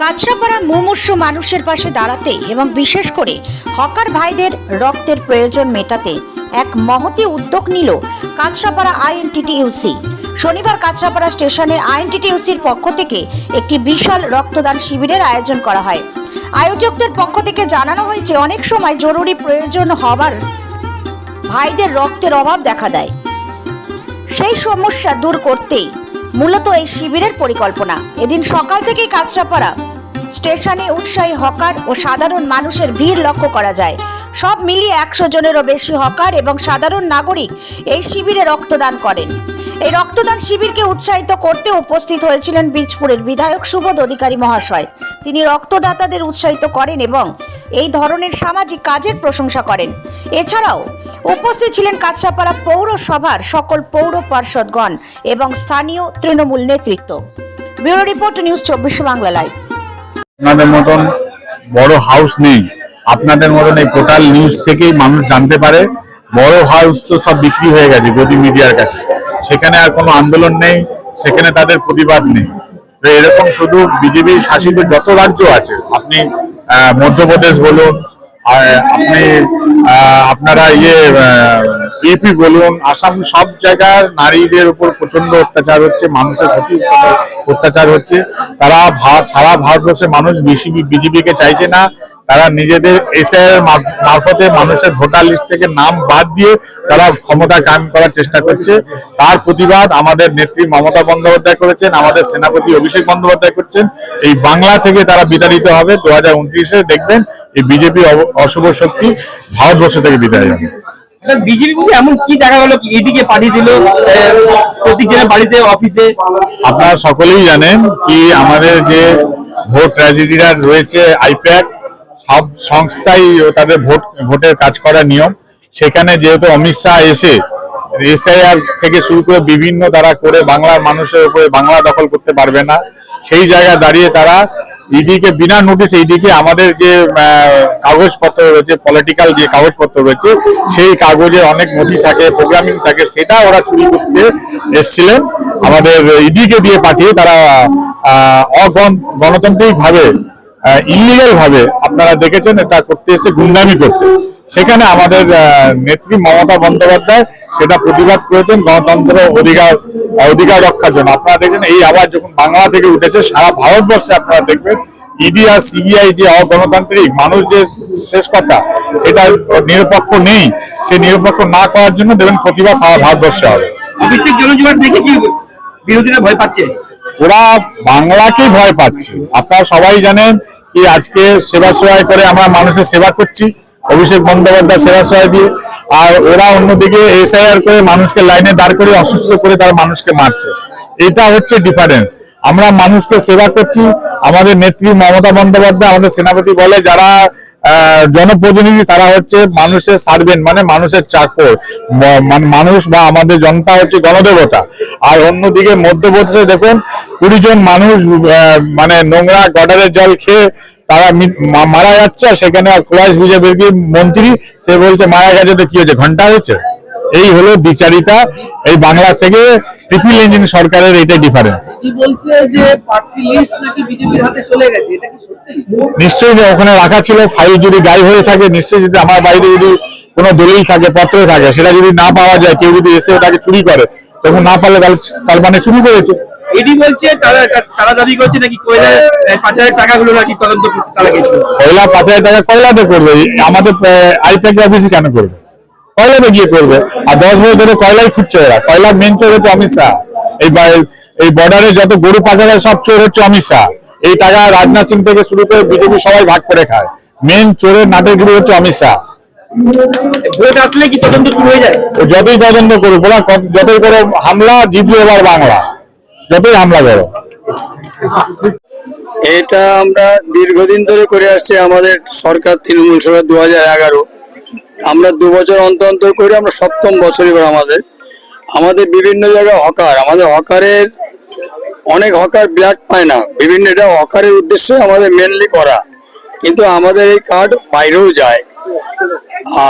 কাঁচরাপাড়া মুমূর্ষু মানুষের পাশে দাঁড়াতে এবং বিশেষ করে হকার ভাইদের রক্তের প্রয়োজন মেটাতে এক মহতী উদ্যোগ নিল কাঁচরাপাড়া আইএনটিটিইউসি। শনিবার কাঁচরাপাড়া স্টেশনে আইএনটিটিইউসির পক্ষ থেকে একটি বিশাল রক্তদান শিবিরের আয়োজন করা হয়। আয়োজকদের পক্ষ থেকে জানানো হয়েছে, অনেক সময় জরুরি প্রয়োজন হবার ভাইদের রক্তের অভাব দেখা দেয়। সেই সমস্যা দূর করতেই মূলত এই শিবিরের পরিকল্পনা। এদিন সকাল থেকেই কাঁচরাপাড়া স্টেশনে উৎসাহী হকার ও সাধারণ মানুষের ভিড় লক্ষ্য করা যায়। সব মিলিয়ে 100 জনেরও বেশি হকার এবং সাধারণ নাগরিক এই শিবিরে রক্তদান করেন। এই রক্তদান শিবিরকে উৎসাহিত করতে উপস্থিত হয়েছিলেন বীজপুরের বিধায়ক সুবোধ অধিকারী মহাশয়। তিনি রক্তদাতাদের উৎসাহিত করেন এবং এই ধরনের সামাজিক কাজের প্রশংসা করেন। এছাড়াও উপস্থিত ছিলেন কাঁচরাপাড়া পৌরসভার সকল পৌর পার্ষদগণ এবং স্থানীয় তৃণমূল নেতৃত্ব। Bureau report, news 24 Bangla live. আপনাদের মতন বড় হাউস নেই, আপনাদের মতন এই পোর্টাল নিউজ থেকেই মানুষ জানতে পারে। বড় হাউস তো সব বিক্রি হয়ে গেছে গদি মিডিয়ার কাছে, সেখানে আর কোনো আন্দোলন নেই, সেখানে তাদের প্রতিবাদ নেই। তো এরকম শুধু বিজেপি শাসিত যত রাজ্য আছে, আপনি মধ্যপ্রদেশ বলুন, আপনি আপনারা ইউপি বলুন, আসাম, সব জায়গায় নারীদের উপর প্রচন্ড অত্যাচার হচ্ছে, মানুষের প্রতি অত্যাচার হচ্ছে। তারা সারা ভারতবর্ষের মানুষ বিজেপিকে চাইছে না। তারা নিজেদের এসআইআর মারফতে মানুষের ভোটার লিস্ট থেকে নাম বাদ দিয়ে তারা ক্ষমতা কায়েম করার চেষ্টা করছে। তার প্রতিবাদ আমাদের নেত্রী মমতা বন্দ্যোপাধ্যায় করেছেন, আমাদের সেনাপতি অভিষেক বন্দ্যোপাধ্যায় করছেন। এই বাংলা থেকে তারা বিতাড়িত হবে। 2029-এ দেখবেন এই বিজেপি অশুভ শক্তি ভারতবর্ষ থেকে বিদায় যাবে। বিজেপি এমন কি দেখা গেল, ইডিকে পাঠিয়ে দিল প্রত্যেকজনের বাড়িতে, অফিসে? আপনারা সকলেই জানেন কি আমাদের যে ভোট ট্র্যাজেডিরা রয়েছে, আইপ্যাক, সব সংস্থাই তাদের ভোটের কাজ করার নিয়ম। সেখানে যেহেতু অমিত শাহ এসে এসআইআর থেকে শুরু করে বিভিন্ন তারা করে বাংলার মানুষের উপরে বাংলা দখল করতে পারবে না, সেই জায়গায় দাঁড়িয়ে তারা ইডিকে বিনা নোটিশ, ইডিকে আমাদের যে কাগজপত্র রয়েছে, পলিটিক্যাল যে কাগজপত্র রয়েছে, সেই কাগজে অনেক নথি থাকে, প্রোগ্রামিং থাকে, সেটা ওরা চুরি করতে এসেছিলেন। আমাদের ইডিকে দিয়ে পাঠিয়ে তারা গণতান্ত্রিক ভাবে, ইলিগাল ভাবে আপনারা দেখেছেন এটা করতে এসে, গুন্ডামি করতে। সেখানে আমাদের নেত্রী মমতা বন্দ্যোপাধ্যায় সেটা প্রতিবাদ করেছেন গণতন্ত্র অধিকার রক্ষার জন্য। আপনারা দেখছেন এই আওয়াজ যখন বাংলা থেকে উঠেছে, সারা ভারতবর্ষে আপনারা দেখবেন ইডি আর সিবিআই যে অগণতান্ত্রিক, মানুষ যে শেষ কথা সেটা নিরপেক্ষ নেই, সে নিরপেক্ষ না করার জন্য দেখবেন প্রতিবাদ সারা ভারতবর্ষে হবে। বিরোধীরা ভয় পাচ্ছে, ওরা বাংলাকেই ভয় পাচ্ছে। আপনারা সবাই জানেন কি আজকে সেবা সহায় করে আমরা মানুষের সেবা করছি, অভিষেক বন্দ্যোপাধ্যায় সেবা সহায় দিয়ে, আর ওরা অন্যদিকে এসআইআর করে মানুষকে লাইনে দাঁড় করে অসুস্থ করে তারা মানুষকে মারছে। এটা হচ্ছে ডিফারেন্স। আমরা মানুষকে সেবা করছি, আমাদের নেত্রী মমতা বন্দ্যোপাধ্যায়, আমাদের সেনাপতি বলে যারা জনপ্রতিনিধি তারা হচ্ছে মানুষের সার্ভেন্ট, মানে মানুষের চাকর, মানে মানুষ বা আমাদের জনতা হচ্ছে গণদেবতা। আর অন্যদিকে মধ্যপ্রদেশে দেখুন 20 জন মানুষ মানে নোংরা গটারের জল খেয়ে তারা মারা যাচ্ছে, আর সেখানে ক্লাস বিজেপির কি মন্ত্রী, সে বলছে মারা গেছে তো কি হয়েছে, ঘন্টা হয়েছে। এই হলো বিচারিতা এই বাংলা থেকে ট্রিপল ইঞ্জিন সরকারের, এটাই ডিফারেন্স। নিশ্চয়ই ওখানে রাখা ছিল, ফাইল যদি গায়েব হয়ে থাকে, নিশ্চয়ই যদি আমার বাড়িতে যদি কোনো দলিল থাকে, পত্র থাকে, সেটা যদি না পাওয়া যায়, কেউ যদি এসে ওটাকে চুরি করে, তখন না পারলে তার মানে চুরি করেছে। এটি বলছে তারা দাবি করছে নাকি কয়লা পাচারের টাকাগুলো নাকি তদন্ত করতে তারা গেছিল। কয়লা পাচারের টাকা কয়লাতে করবে, আমাদের আইপ্যাক অফিসে কেন করবে? কয়লাতে গিয়ে করবে। আর 10 বছর ধরে কয়লাই খুঁজছে ওরা। কয়লার মেন চোর হচ্ছে অমিত শাহ। এই বর্ডারে যত গরু পাচারের সব চোর হচ্ছে অমিত শাহ। এই টাকা রাজনাথ সিং থেকে শুরু করে বিজেপি সবাই ভাগ করে খায়। মেন চোরের নাটেরগুলো হচ্ছে অমিত শাহ। ভোট আসলে কি তদন্ত শুরু হয়ে যায়? যতই তদন্ত করুক, ওরা যতই করে হামলা, জিতবে এবার বাংলা, যতই হামলা করো। এটা আমরা দীর্ঘদিন ধরে করে আসছি, আমাদের সরকার তৃণমূল সরকার 2011। আমরা 2 বছর অন্তর করে, আমরা 7ম বছর এবার আমাদের বিভিন্ন জায়গায় হকার, আমাদের হকারের অনেক হকার ব্লাড পায় না, বিভিন্ন এটা হকারের উদ্দেশ্যে আমাদের মেনলি করা, কিন্তু আমাদের এই কার্ড বাইরেও যায়।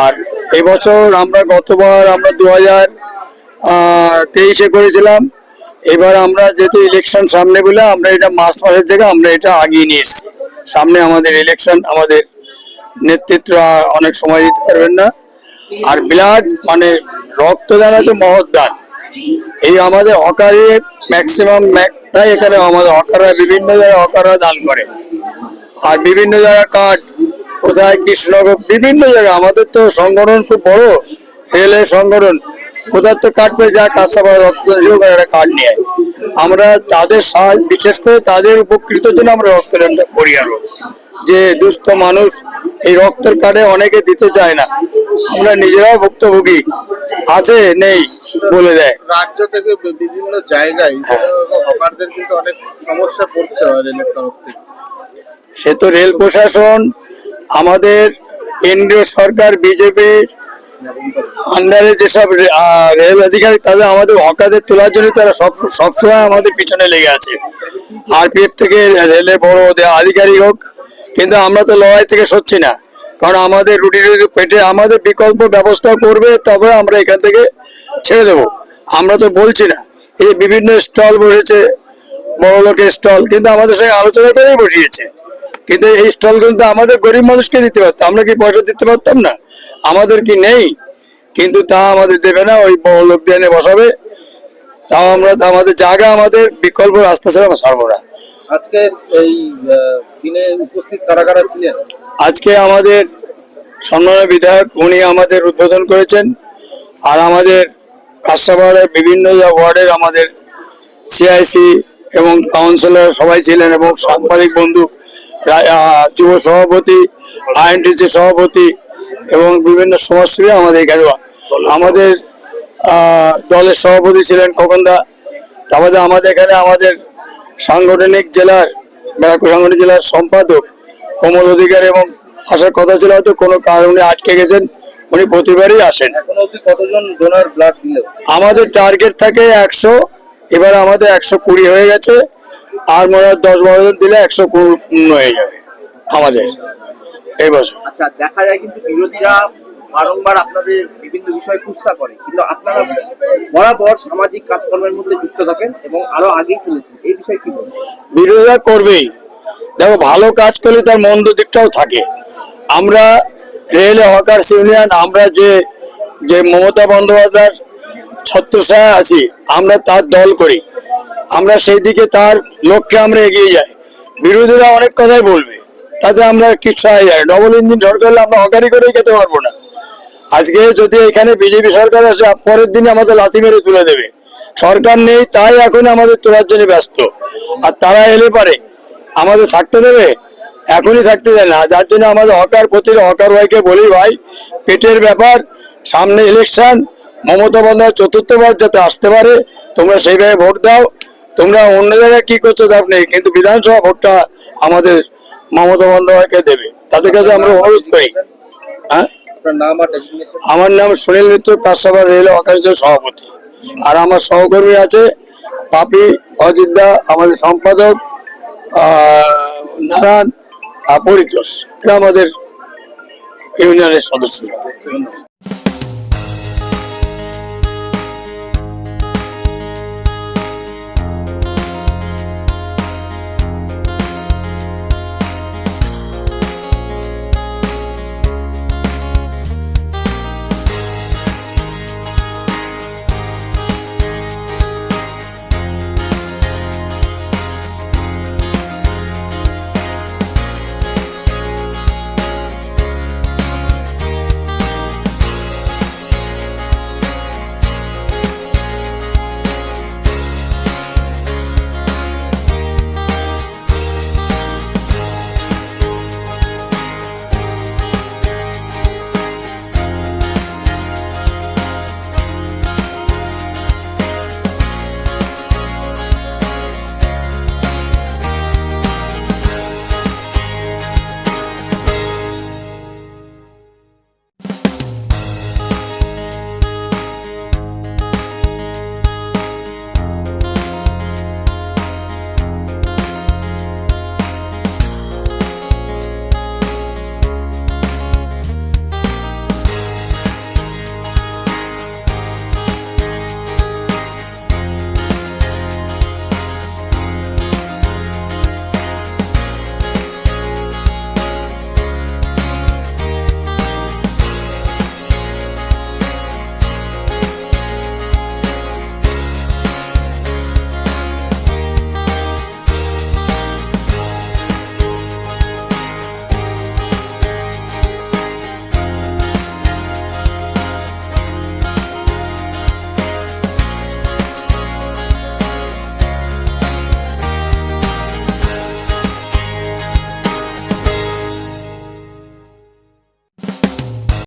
আর এবছর আমরা গতবার আমরা 2023-এ করেছিলাম, এবার আমরা যেহেতু ইলেকশন সামনে বলে আমরা এটা মার্চ মাসের জায়গায় আমরা এটা আগিয়ে নিয়ে এসেছি। সামনে আমাদের ইলেকশন, আমাদের নেতৃত্ব অনেক সময় দিতে পারবেন না। আর ব্লাড মানে রক্তদান হচ্ছে মহৎ দান। এই আমাদের হকারে ম্যাক্সিমাম এখানে আমাদের হকাররা বিভিন্ন জায়গায় হকাররা দান করে। আর বিভিন্ন জায়গায় কার্ড, কোথায় কৃষ্ণনগর, বিভিন্ন জায়গায় আমাদের তো সংগঠন খুব বড়, রেলের সংগঠন, কোথার তো কার্ড পেয়ে যা কাজটা রক্তদান হিসেবে একটা কার্ড নিয়ে আমরা তাদের সাহায্য, বিশেষ করে তাদের উপকৃতের জন্য আমরা রক্তদানটা করি। আরো যে দুস্থ মানুষ এই রক্তের কার্ডে অনেকে দিতে চায় না, আমরা নিজেরাও ভুক্তভোগী, আছে নেই বলে দেয়। রাজ্য থেকে বিভিন্ন জায়গায় হকারদের কিন্তু অনেক সমস্যা পড়তে হয় রেলের তরফ থেকে। সে তো রেল প্রশাসন, আমাদের কেন্দ্রীয় সরকার বিজেপির আন্ডারে যেসব রেল আধিকারিক, তাদের আমাদের হকারদের তোলার জন্য তারা সবসময় আমাদের পিছনে লেগে আছে। আরপিএফ থেকে রেলের বড় আধিকারিক হোক, কিন্তু আমরা তো লড়াই থেকে সরছি না, কারণ আমাদের রুটি পেটে আমাদের বিকল্প ব্যবস্থা করবে, তবে আমরা এখান থেকে ছেড়ে দেবো। আমরা তো বলছি না, এই বিভিন্ন স্টল বসেছে, বড় লোকের স্টল, কিন্তু আমাদের সঙ্গে আলোচনা করেই বসিয়েছে। কিন্তু এই স্টল কিন্তু আমাদের গরিব মানুষকে দিতে পারতাম, আমরা কি পয়সা দিতে পারতাম না? আমাদের কি নেই? কিন্তু তা আমাদের দেবে না, ওই বড় লোকদের এনে বসাবে। তাও আমরা আমাদের জায়গা, আমাদের বিকল্প রাস্তা ছাড়া আমরা ছাড়বো না। আজকে এই দিনে উপস্থিত কারা কারা ছিলেন? আজকে আমাদের সম্মানীয় বিধায়ক উনি আমাদের উদ্বোধন করেছেন। আর আমাদের কাস্টামারের বিভিন্ন ওয়ার্ডের আমাদের সিআইসি এবং কাউন্সিলর সবাই ছিলেন, এবং সাংবাদিক বন্ধু, যুব সভাপতি, আইএনটিসি সভাপতি এবং বিভিন্ন সমাজসেবী আমাদের এখানে। আমাদের দলের সভাপতি ছিলেন খোকনদা। তারপরে আমাদের এখানে আমাদের সাংগঠনিক জেলার ব্যারাকপুর সাংগঠনিক জেলার সম্পাদক কমল অধিকারী, এবং আসার কথা ছিল, হয়তো কোনো কারণে আটকে গেছেন, উনি প্রতিবারই আসেন। এখনো অবধি কতজন ডোনার ব্লাড দিল? আমাদের টার্গেট থাকে 100, এবার আমাদের 120 হয়ে গেছে। আর মনে হয় 10-12 জন দিলে 150 হয়ে যাবে আমাদের এই বছর। আচ্ছা, দেখা যায় কিন্তু বিরোধীরা বারংবার আপনাদের বিভিন্ন বিষয় কুৎসা করে, কিন্তু আপনারা বরাবর সামাজিক কাজকর্মের মধ্যে যুক্ত থাকেন এবং আরো আগেই চলেছেন, এই বিষয়ে কি বলবেন? বিরোধিতা করবেই, দেখো ভালো কাজ করলে তার মন্দ দিকটাও থাকে। আমরা রেল হকার্স ইউনিয়ন, আমরা যে মমতা বন্দ্যোপাধ্যায়ের ছত্রছায়া আছি, আমরা তার দল করি, আমরা সেই দিকে তার লক্ষ্যে আমরা এগিয়ে যাই। বিরোধীরা অনেক কথাই বলবে, তাতে আমরা কিছু হয় যায়। ডবল ইঞ্জিন সরকার হলে আমরা হকারি করেই খেতে পারবো না। আজকে যদি এখানে বিজেপি সরকার আসে, পরের দিনে আমাদের লাথি মেরে তুলে দেবে। সরকার নেই, তাই এখন আমাদের তোলার জন্য ব্যস্ত। আর তারা এলে পারে আমাদের থাকতে দেবে? এখনই থাকতে দেয় না। যার জন্য আমাদের হকার, প্রতিটা হকার ভাইকে বলি, ভাই পেটের ব্যাপার, সামনে ইলেকশন, মমতা বন্দ্যোপাধ্যায় চতুর্থবার যাতে আসতে পারে, তোমরা সেইভাবে ভোট দাও। তোমরা অন্য জায়গায় কি করছো তার নেই, কিন্তু বিধানসভা ভোটটা আমাদের মমতা বন্দ্যোপাধ্যায়কে দেবে, তাদের কাছে আমরা অনুরোধ করি। হ্যাঁ, আমার নাম সুনীল মিত্র, কাস্টামার রেল হকার্সের সভাপতি। আর আমার সহকর্মী আছে পাপি, অজিত দা, আমাদের সম্পাদক নারায়ণ, পরিতোষ, এটা আমাদের ইউনিয়নের সদস্য।